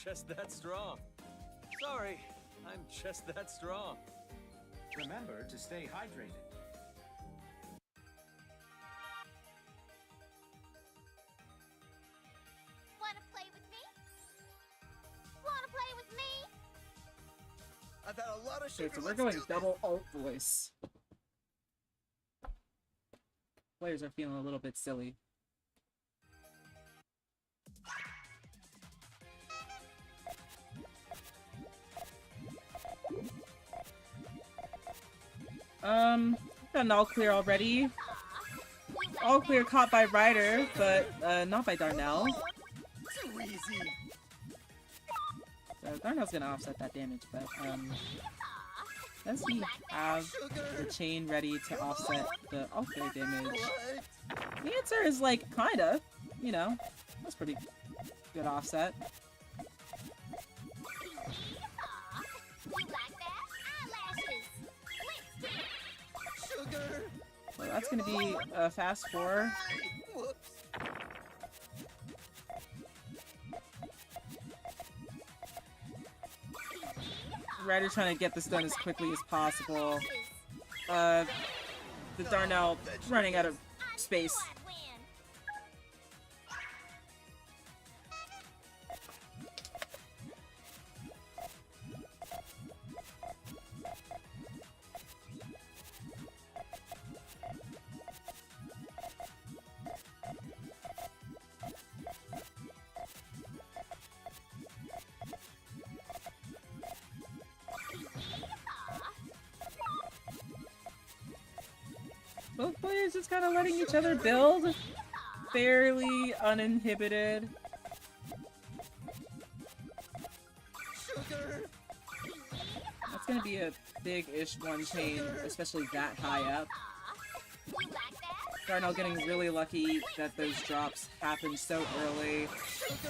just that strong. Sorry, I'm just that strong. Remember to stay hydrated. Wanna play with me? Wanna play with me? I've had a lot of Okay, sugar. so we're Let's going do double alt voice. Players are feeling a little bit silly. Got an all clear already. All clear caught by Rider, but not by Darnell. Too easy. So Darnell's gonna offset that damage, but does he have the chain ready to offset the all clear damage? What? The answer is like kinda, you know, that's pretty good offset. You like that? Eyelashes. Lipstick. Sugar. So that's gonna be a fast 4. Whoops. Rider trying to get this done as quickly as possible. The Darnell running out of space. I'd win. Both players just kind of letting each other build. Fairly uninhibited. Sugar. That's gonna be a big-ish one chain, especially that high up. You like that? Darnell getting really lucky that those drops happened so early.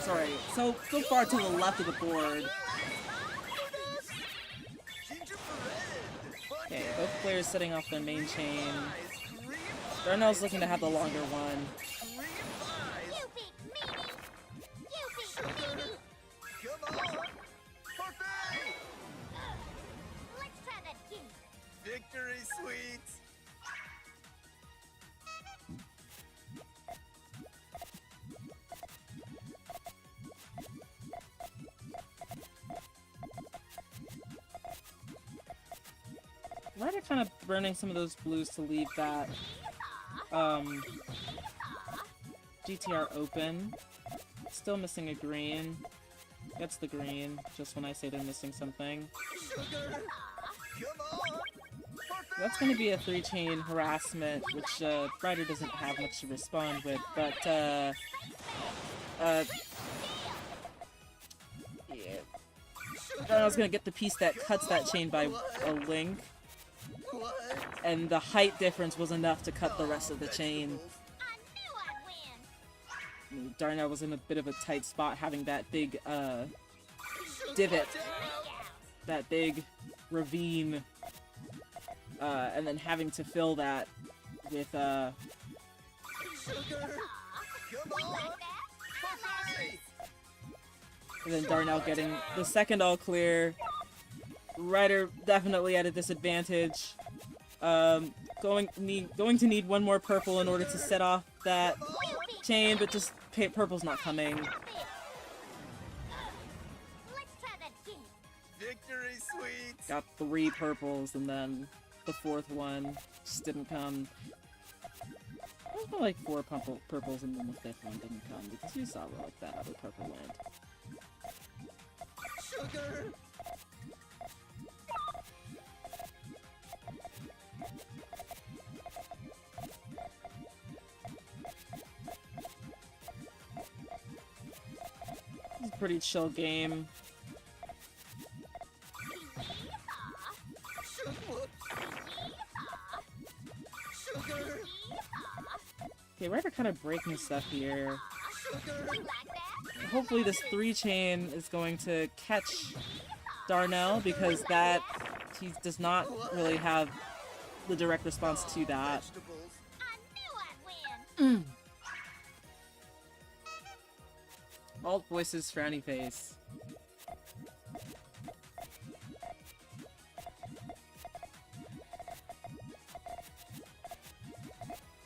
Sorry, so far to the left of the board. Gingerbread. Okay, both players setting off their main chain. Nice. Green Darnell's looking to have the longer one. Green pies. You big meanie. You big meanie. Come on. Parfait. Let's try that again. Victory sweets. Rider kind of burning some of those blues to leave that GTR open. Still missing a green. Gets the green, just when I say they're missing something. Sugar. Come on. That's going to be a 3-chain harassment, which Rider doesn't have much to respond with, but yeah. Darnell's going to get the piece that cuts that chain by a link, What? and the height difference was enough to cut the rest of the chain. I knew I'd win. Darnell was in a bit of a tight spot, having that big divot, that big ravine, and then having to fill that with Sugar. Come on. Parfait. and then Darnell getting the second all clear. Rider definitely at a disadvantage. Going to need one more purple in order to set off that chain, but just purple's not coming. Let's try that again. Victory sweets. Got 3 purples, and then the 4th one just didn't come. It was more like 4 purples, and then the 5th one didn't come, because you saw where like that other purple went. Sugar. It's a pretty chill game. Sugar. Okay, Rider kind of breaking stuff here. Sugar. You like that? Hopefully this 3-chain is going to catch Darnell, because that he does not really have the direct response to that. Vegetables. I knew I'd win. Alt voices frowny face.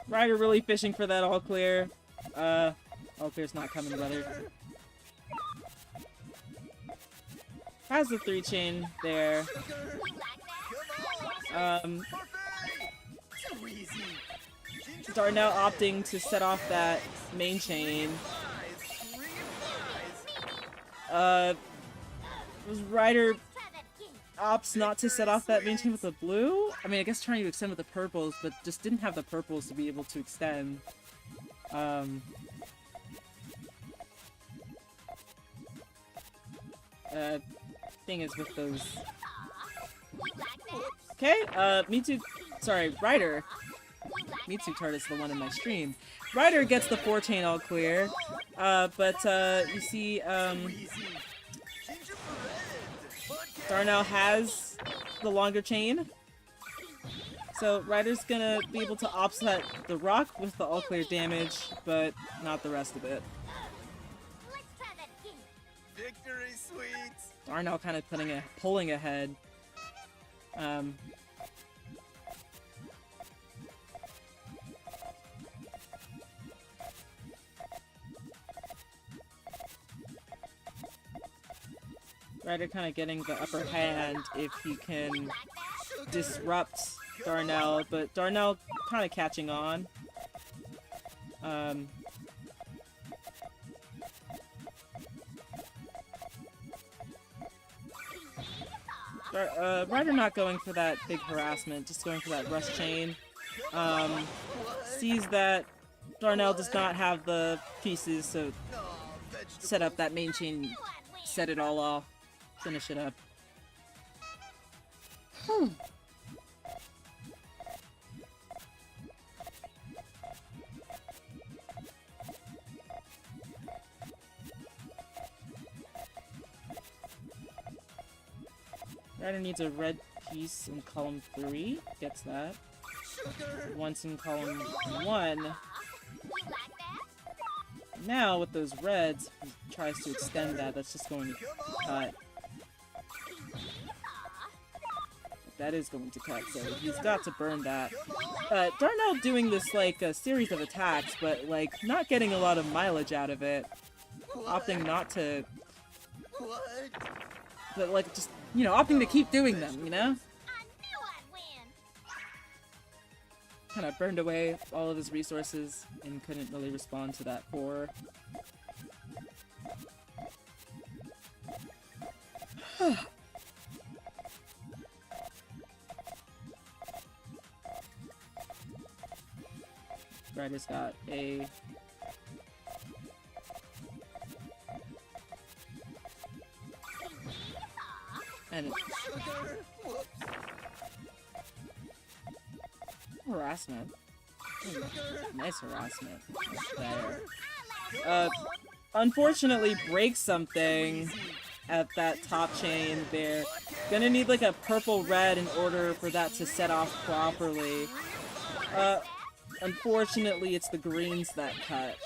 Ryder really fishing for that all clear. All clear's not coming, brother. Has the 3-chain there. Darnell opting to set off that main chain. Was Ryder opts not to set off that main chain with the blue? I mean, I guess trying to extend with the purples, but just didn't have the purples to be able to extend. Thing is with those... Okay, Ryder. Mitsu Tart is the one in my stream. Ryder gets the 4-chain all clear, but you see, Darnell has the longer chain, so Ryder's gonna be able to offset the rock with the all clear damage, but not the rest of it. Victory, sweets. Darnell kind of pulling ahead. Ryder kind of getting the upper hand if he can disrupt Darnell, but Darnell kind of catching on. Ryder not going for that big harassment, just going for that rush chain. Sees that Darnell does not have the pieces, so set up that main chain, set it all off, finish it up. Ryder needs a red piece in column 3. Gets that. Once in column 1. Now, with those reds, he tries to extend that. That's just going to cut. That is going to cut, so he's got to burn that. Darnell doing this, like, a series of attacks, but, like, not getting a lot of mileage out of it. Opting not to... But, like, just, you know, opting to keep doing them, you know? Kind of burned away all of his resources and couldn't really respond to that 4. Ryder's got a... And... Harassment. Nice harassment. There. Unfortunately breaks something at that top chain there. Gonna need like a purple-red in order for that to set off properly. Unfortunately it's the greens that cut.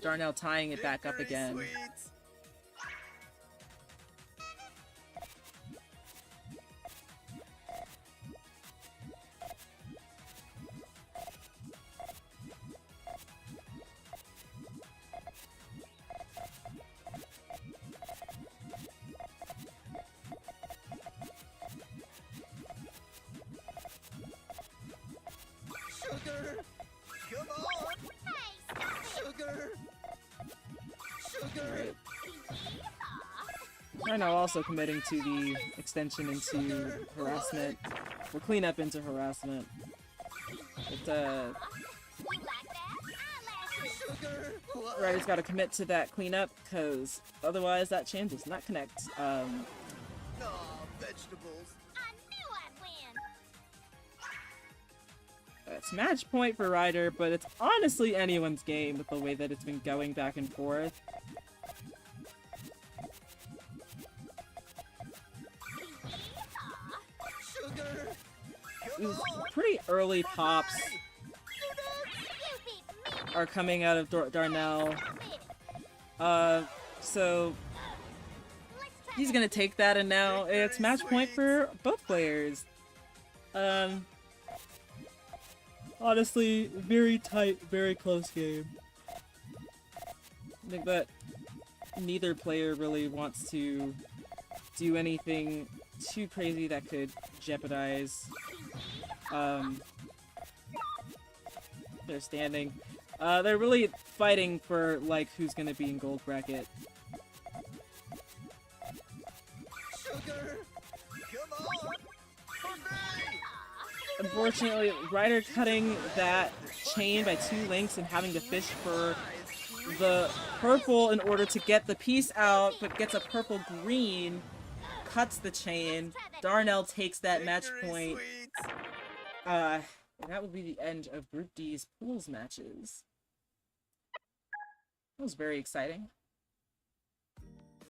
Darnell tying it back up again. Sugar! Come on! Sugar! Sugar! Darnell also committing to the extension into harassment, or cleanup into harassment. But, Ryder's gotta commit to that cleanup, because otherwise that chain does not connect. Aw, vegetables. It's match point for Ryder, but it's honestly anyone's game with the way that it's been going back and forth. These pretty early pops are coming out of Darnell. So, He's gonna take that, and now it's match point for both players. Honestly, very tight, very close game. I think that neither player really wants to do anything too crazy that could jeopardize their standing. They're really fighting for, like, who's gonna be in gold bracket. Sugar, come on. For me. Unfortunately, Ryder cutting that chain by 2 links and having to fish for the purple in order to get the piece out, but gets a purple-green, cuts the chain. Darnell takes that match point. Sweets. And that would be the end of Group D's pools matches. That was very exciting.